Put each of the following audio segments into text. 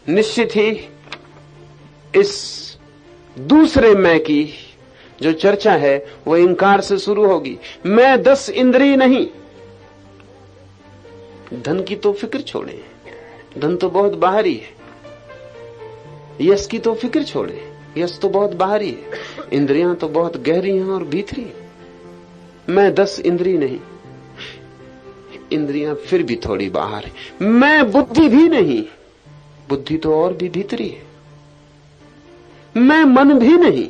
निश्चित ही इस दूसरे मैं की जो चर्चा है वो इंकार से शुरू होगी। मैं 10 इंद्रिय नहीं। धन की तो फिक्र छोड़े, धन तो बहुत बाहरी है। यश की तो फिक्र छोड़े, यश तो बहुत बाहरी है। इंद्रियां तो बहुत गहरी हैं और भीतरी है। मैं 10 इंद्रिय नहीं। इंद्रियां फिर भी थोड़ी बाहर है। मैं बुद्धि भी नहीं। बुद्धि तो और भी भीतरी है। मैं मन भी नहीं।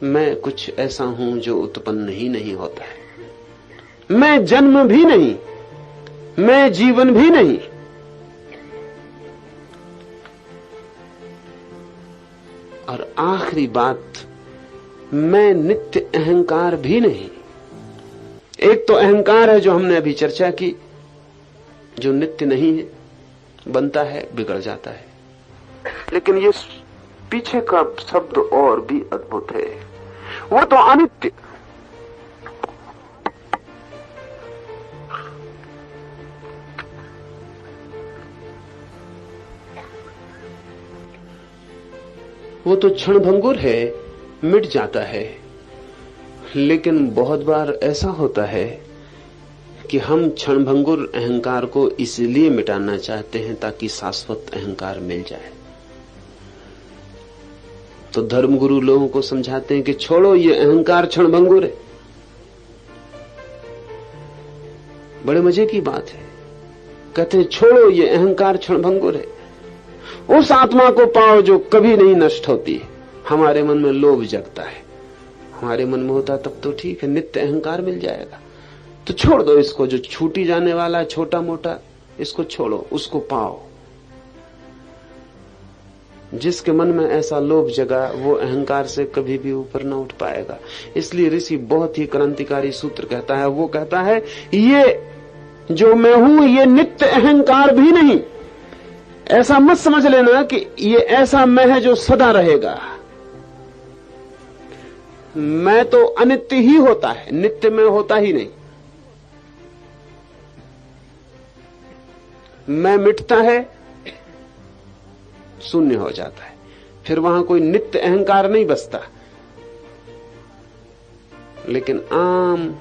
मैं कुछ ऐसा हूं जो उत्पन्न ही नहीं होता है। मैं जन्म भी नहीं। मैं जीवन भी नहीं। और आखिरी बात, मैं नित्य अहंकार भी नहीं। एक तो अहंकार है जो हमने अभी चर्चा की, जो नित्य नहीं है, बनता है, बिगड़ जाता है। लेकिन ये पीछे का शब्द और भी अद्भुत है। वो तो अनित्य। वो तो क्षणभंगुर है, मिट जाता है। लेकिन बहुत बार ऐसा होता है कि हम क्षणभंगुर अहंकार को इसलिए मिटाना चाहते हैं ताकि शाश्वत अहंकार मिल जाए। तो धर्मगुरु लोगों को समझाते हैं कि छोड़ो, ये अहंकार क्षणभंगुर है। बड़े मजे की बात है। कहते हैं छोड़ो, ये अहंकार क्षणभंगुर है। उस आत्मा को पाओ जो कभी नहीं नष्ट होती। हमारे मन में लोभ जगता है। हमारे मन में होता तब तो ठीक है, नित्य अहंकार मिल जाएगा। तो छोड़ दो इसको, जो छूटी जाने वाला है, छोटा मोटा, इसको छोड़ो, उसको पाओ। जिसके मन में ऐसा लोभ जगा वो अहंकार से कभी भी ऊपर न उठ पाएगा। इसलिए ऋषि बहुत ही क्रांतिकारी सूत्र कहता है। वो कहता है, ये जो मैं हूं ये नित्य अहंकार भी नहीं। ऐसा मत समझ लेना कि ये ऐसा मैं है जो सदा रहेगा। मैं तो अनित्य ही होता है, नित्य में होता ही नहीं। मैं मिटता है, शून्य हो जाता है, फिर वहां कोई नित्य अहंकार नहीं बसता। लेकिन आम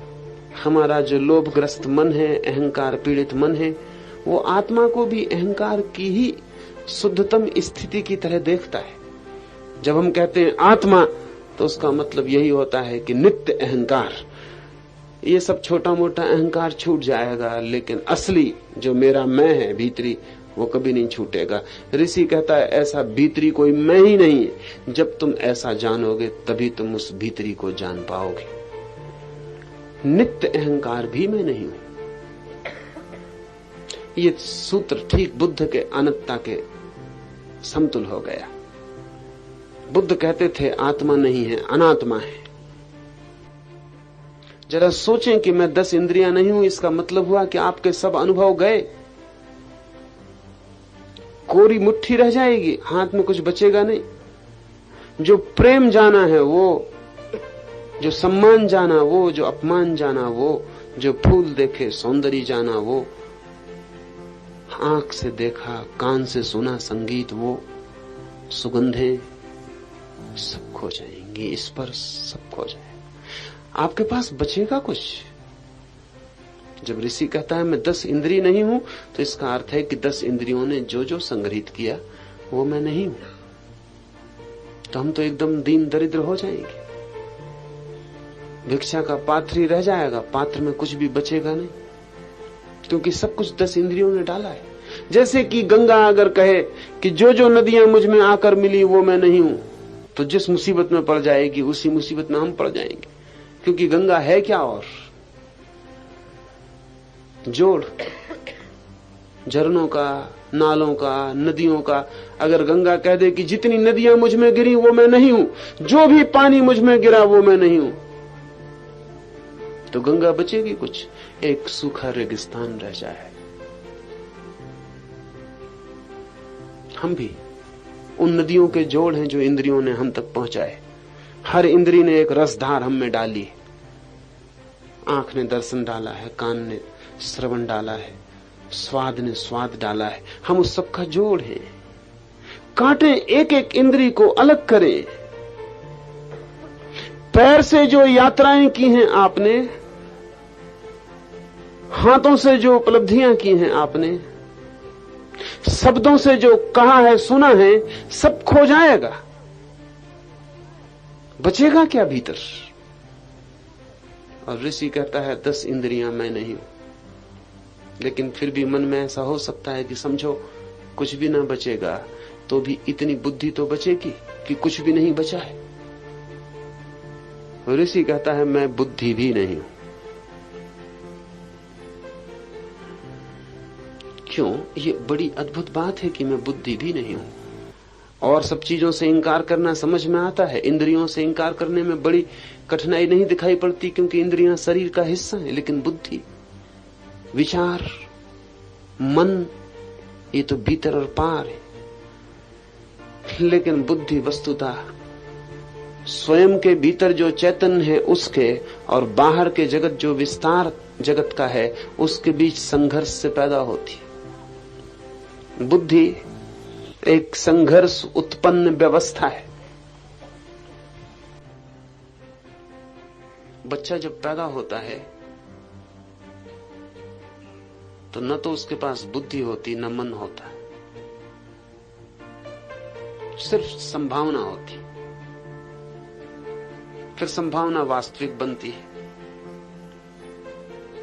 हमारा जो लोभग्रस्त मन है, अहंकार पीड़ित मन है, वो आत्मा को भी अहंकार की ही शुद्धतम स्थिति की तरह देखता है। जब हम कहते हैं आत्मा, तो उसका मतलब यही होता है कि नित्य अहंकार। ये सब छोटा मोटा अहंकार छूट जाएगा, लेकिन असली जो मेरा मैं है भीतरी, वो कभी नहीं छूटेगा। ऋषि कहता है ऐसा भीतरी कोई मैं ही नहीं है। जब तुम ऐसा जानोगे तभी तुम उस भीतरी को जान पाओगे। नित्य अहंकार भी मैं नहीं हूं। ये सूत्र ठीक बुद्ध के अनंतता के समतुल हो गया। बुद्ध कहते थे आत्मा नहीं है, अनात्मा है। जरा सोचें कि मैं 10 इंद्रियां नहीं हूं, इसका मतलब हुआ कि आपके सब अनुभव गए, कोरी मुट्ठी रह जाएगी, हाथ में कुछ बचेगा नहीं। जो प्रेम जाना है वो, जो सम्मान जाना वो, जो अपमान जाना वो, जो फूल देखे सौंदर्य जाना वो, आंख से देखा, कान से सुना संगीत वो, सुगंधें सब खो जाएंगी, स्पर्श सब खो जाएगा। आपके पास बचेगा कुछ? जब ऋषि कहता है मैं 10 इंद्रिय नहीं हूं, तो इसका अर्थ है कि 10 इंद्रियों ने जो जो संग्रहित किया वो मैं नहीं हूं। तो हम तो एकदम दीन दरिद्र हो जाएंगे। भिक्षा का पात्र ही रह जाएगा, पात्र में कुछ भी बचेगा नहीं, क्योंकि सब कुछ 10 इंद्रियों ने डाला है। जैसे कि गंगा अगर कहे कि जो जो नदियां मुझ में आकर मिली वो मैं नहीं हूं, तो जिस मुसीबत में पड़ जाएगी उसी मुसीबत में हम पड़ जाएंगे, क्योंकि गंगा है क्या और जोड़ झरनों का, नालों का, नदियों का। अगर गंगा कह दे कि जितनी नदियां मुझ में गिरी वो मैं नहीं हूं, जो भी पानी मुझ में गिरा वो मैं नहीं हूं, तो गंगा बचेगी कुछ? एक सूखा रेगिस्तान रह जाए। हम भी उन नदियों के जोड़ हैं जो इंद्रियों ने हम तक पहुंचाए। हर इंद्री ने एक रसधार हम में डाली। आंख ने दर्शन डाला है, कान ने श्रवण डाला है, स्वाद ने स्वाद डाला है, हम उस सब का जोड़ हैं। काटें, एक एक इंद्री को अलग करें। पैर से जो यात्राएं की हैं आपने, हाथों से जो उपलब्धियां की हैं आपने, शब्दों से जो कहा है सुना है, सब खो जाएगा। बचेगा क्या भीतर? और ऋषि कहता है 10 इंद्रियां मैं नहीं हूं। लेकिन फिर भी मन में ऐसा हो सकता है कि समझो कुछ भी ना बचेगा तो भी इतनी बुद्धि तो बचेगी कि कुछ भी नहीं बचा है। ऋषि कहता है मैं बुद्धि भी नहीं हूं। क्यों? ये बड़ी अद्भुत बात है कि मैं बुद्धि भी नहीं हूं। और सब चीजों से इंकार करना समझ में आता है, इंद्रियों से इंकार करने में बड़ी कठिनाई नहीं दिखाई पड़ती, क्योंकि इंद्रियां शरीर का हिस्सा है। लेकिन बुद्धि, विचार, मन, ये तो भीतर और पार है। लेकिन बुद्धि वस्तुतः स्वयं के भीतर जो चैतन्य है उसके और बाहर के जगत जो विस्तार जगत का है उसके बीच संघर्ष से पैदा होती है। बुद्धि एक संघर्ष उत्पन्न व्यवस्था है। बच्चा जब पैदा होता है तो न तो उसके पास बुद्धि होती न मन होता, सिर्फ संभावना होती। फिर संभावना वास्तविक बनती है।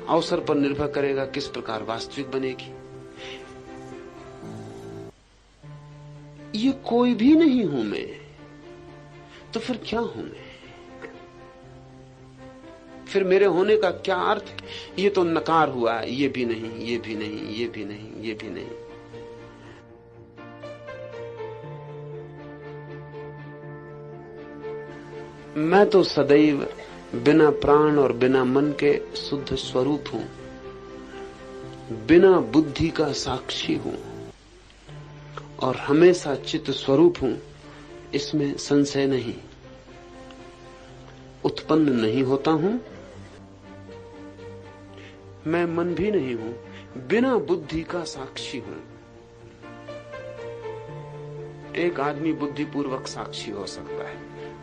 अवसर पर निर्भर करेगा किस प्रकार वास्तविक बनेगी। ये कोई भी नहीं हूं मैं, तो फिर क्या हूं मैं? फिर मेरे होने का क्या अर्थ है? ये तो नकार हुआ, ये भी नहीं, ये भी नहीं, ये भी नहीं, ये भी नहीं। मैं तो सदैव बिना प्राण और बिना मन के शुद्ध स्वरूप हूं, बिना बुद्धि का साक्षी हूं और हमेशा चित्त स्वरूप हूं, इसमें संशय नहीं। उत्पन्न नहीं होता हूं, मैं मन भी नहीं हूं, बिना बुद्धि का साक्षी हूं। एक आदमी बुद्धिपूर्वक साक्षी हो सकता है।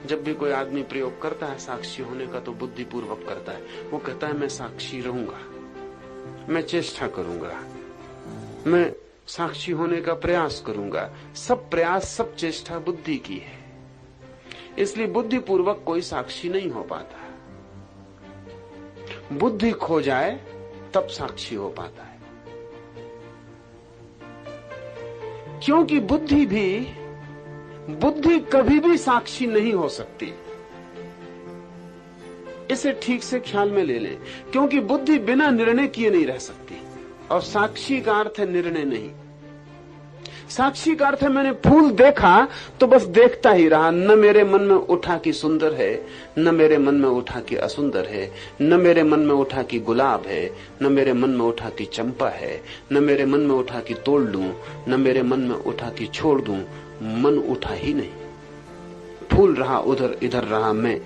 जब भी कोई आदमी प्रयोग करता है साक्षी होने का तो बुद्धिपूर्वक करता है। वो कहता है मैं साक्षी रहूंगा, मैं चेष्टा करूंगा, मैं साक्षी होने का प्रयास करूंगा। सब प्रयास, सब चेष्टा बुद्धि की है। इसलिए बुद्धिपूर्वक कोई साक्षी नहीं हो पाता। बुद्धि खो जाए तब साक्षी हो पाता है। क्योंकि बुद्धि कभी भी साक्षी नहीं हो सकती। इसे ठीक से ख्याल में ले लें, क्योंकि बुद्धि बिना निर्णय किए नहीं रह सकती। और साक्षी का अर्थ है निर्णय नहीं। साक्षी का अर्थ है मैंने फूल देखा तो बस देखता ही रहा, न मेरे मन में उठा कि सुंदर है, न मेरे मन में उठा कि असुंदर है, न मेरे मन में उठा कि गुलाब है, न मेरे मन में उठा कि चंपा है, न मेरे मन में उठा कि तोड़ लूं, न मेरे मन में उठा कि छोड़ दूं। मन उठा ही नहीं, फूल रहा उधर, इधर रहा मैं,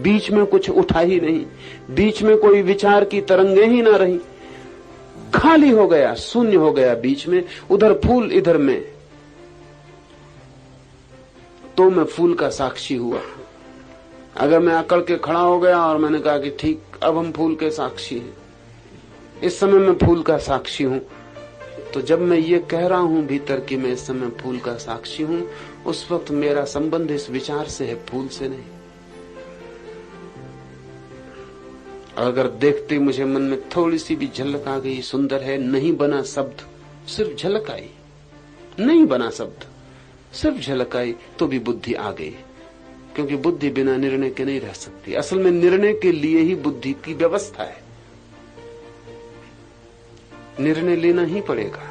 बीच में कुछ उठा ही नहीं, बीच में कोई विचार की तरंगे ही ना रही, खाली हो गया, शून्य हो गया बीच में, उधर फूल इधर मैं। तो मैं फूल का साक्षी हुआ। अगर मैं अकड़ के खड़ा हो गया और मैंने कहा कि ठीक, अब हम फूल के साक्षी हैं, इस समय मैं फूल का साक्षी हूं, तो जब मैं ये कह रहा हूं भीतर कि मैं इस समय फूल का साक्षी हूं, उस वक्त मेरा संबंध इस विचार से है, फूल से नहीं। अगर देखते मुझे मन में थोड़ी सी भी झलक आ गई, सुंदर है, नहीं बना शब्द, सिर्फ झलक आई, नहीं बना शब्द, सिर्फ झलक आई, तो भी बुद्धि आ गई। क्योंकि बुद्धि बिना निर्णय के नहीं रह सकती। असल में निर्णय के लिए ही बुद्धि की व्यवस्था है। निर्णय लेना ही पड़ेगा।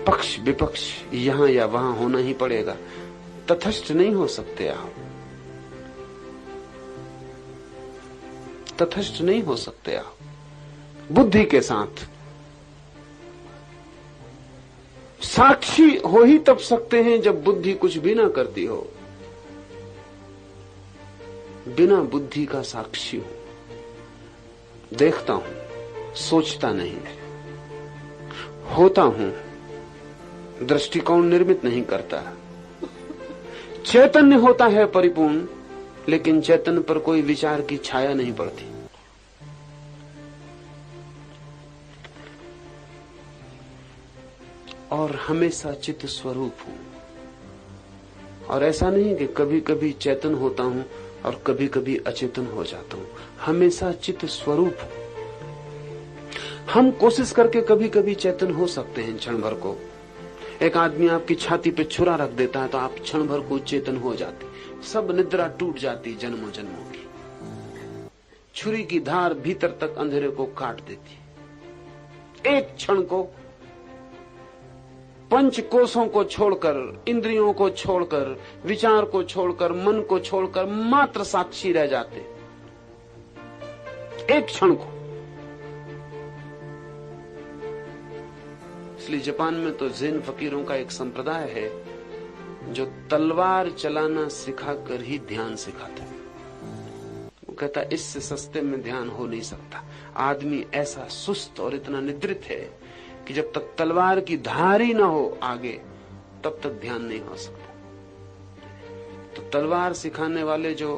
पक्ष विपक्ष यहां या वहां होना ही पड़ेगा। तटस्थ नहीं हो सकते आप, तटस्थ नहीं हो सकते आप बुद्धि के साथ। साक्षी हो ही तब सकते हैं जब बुद्धि कुछ भी ना करती हो। बिना बुद्धि का साक्षी हो देखता हूं, सोचता नहीं, होता हूं, दृष्टिकोण निर्मित नहीं करता। चैतन्य होता है परिपूर्ण, लेकिन चैतन्य पर कोई विचार की छाया नहीं पड़ती। और हमेशा चित्त स्वरूप हूं। और ऐसा नहीं कि कभी कभी चेतन होता हूं और कभी कभी अचेतन हो जाता हूं, हमेशा चित्त स्वरूप हूं। हम कोशिश करके कभी कभी चेतन हो सकते हैं क्षण भर को। एक आदमी आपकी छाती पे छुरा रख देता है तो आप क्षण भर को चेतन हो जाते, सब निद्रा टूट जाती जन्मों जन्मों की। छुरी की धार भीतर तक अंधेरे को काट देती। एक क्षण को, पंच कोशों को छोड़कर, इंद्रियों को छोड़कर, विचार को छोड़कर, मन को छोड़कर मात्र साक्षी रह जाते एक क्षण को। इसलिए जापान में तो ज़ेन फकीरों का एक संप्रदाय है जो तलवार चलाना सिखाकर ही ध्यान सिखाते हैं। वो कहता इससे सस्ते में ध्यान हो नहीं सकता। आदमी ऐसा सुस्त और इतना निद्रित है कि जब तक तलवार की धार ही ना हो आगे, तब तक ध्यान नहीं हो सकता। तो तलवार सिखाने वाले जो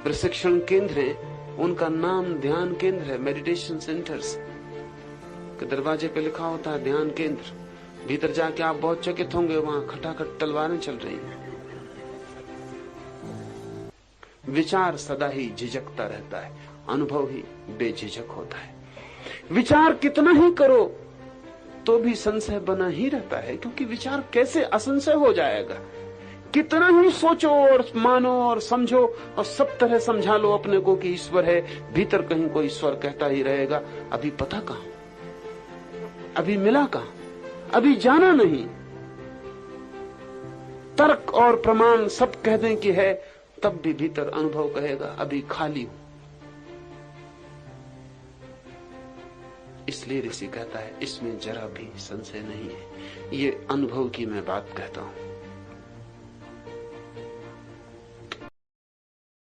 प्रशिक्षण केंद्र हैं, उनका नाम ध्यान केंद्र है, मेडिटेशन सेंटर्स के दरवाजे पे लिखा होता है ध्यान केंद्र। भीतर जाके आप बहुत चकित होंगे, वहां खटाखट तलवारें चल रही हैं। विचार सदा ही झिझकता रहता है, अनुभव ही बेझिझक होता है। विचार कितना ही करो तो भी संशय बना ही रहता है, क्योंकि विचार कैसे असंशय हो जाएगा। कितना ही सोचो और मानो और समझो और सब तरह समझा लो अपने को कि ईश्वर है, भीतर कहीं कोई स्वर कहता ही रहेगा अभी पता कहां, अभी मिला कहां, अभी जाना नहीं। तर्क और प्रमाण सब कह दें कि है, तब भी भीतर अनुभव कहेगा अभी खाली हूं। इसलिए ऋषि कहता है इसमें जरा भी संशय नहीं है। ये अनुभव की मैं बात कहता हूं।